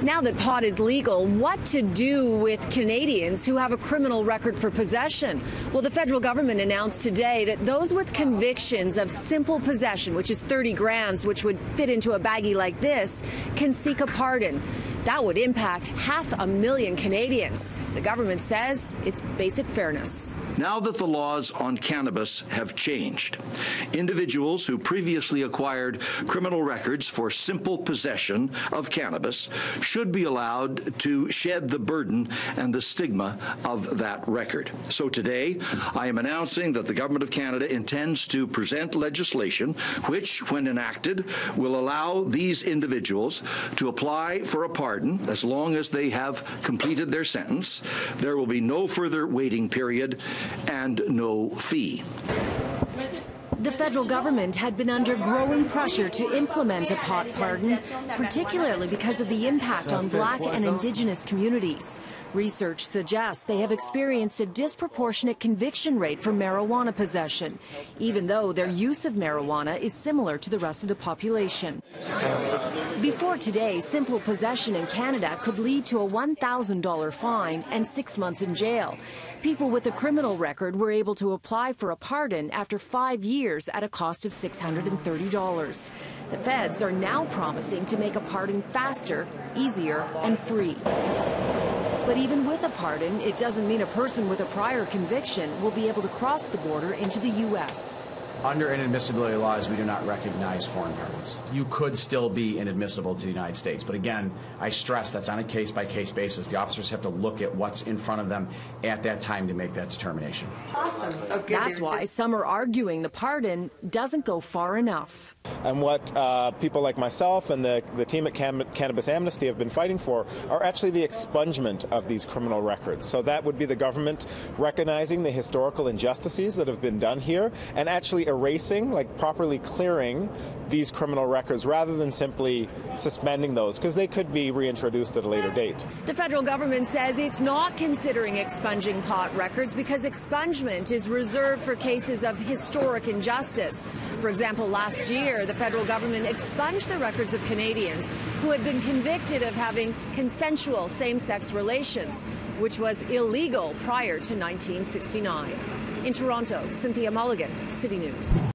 Now that pot is legal, what to do with Canadians who have a criminal record for possession? Well, the federal government announced today that those with convictions of simple possession, which is 30 grams, which would fit into a baggie like this, can seek a pardon. That would impact 500,000 Canadians. The government says it's basic fairness. Now that the laws on cannabis have changed, individuals who previously acquired criminal records for simple possession of cannabis should be allowed to shed the burden and the stigma of that record. So today, I am announcing that the Government of Canada intends to present legislation which, when enacted, will allow these individuals to apply for a pardon as long as they have completed their sentence. There will be no further waiting period and no fee. The federal government had been under growing pressure to implement a pot pardon, particularly because of the impact on Black and Indigenous communities. Research suggests they have experienced a disproportionate conviction rate for marijuana possession, even though their use of marijuana is similar to the rest of the population. Before today, simple possession in Canada could lead to a $1,000 fine and 6 months in jail. People with a criminal record were able to apply for a pardon after 5 years at a cost of $630. The feds are now promising to make a pardon faster, easier, and free. But even with a pardon, it doesn't mean a person with a prior conviction will be able to cross the border into the U.S. Under inadmissibility laws, we do not recognize foreign pardons. You could still be inadmissible to the United States. But again, I stress that's on a case-by-case basis. The officers have to look at what's in front of them at that time to make that determination. Awesome. Okay, that's why some are arguing the pardon doesn't go far enough. And what people like myself and the team at Cannabis Amnesty have been fighting for are actually the expungement of these criminal records. So that would be the government recognizing the historical injustices that have been done here and actually erasing, like properly clearing these criminal records rather than simply suspending those, because they could be reintroduced at a later date. The federal government says it's not considering expunging pot records because expungement is reserved for cases of historic injustice. For example, last year, the federal government expunged the records of Canadians who had been convicted of having consensual same-sex relations, which was illegal prior to 1969. In Toronto, Cynthia Mulligan, City News.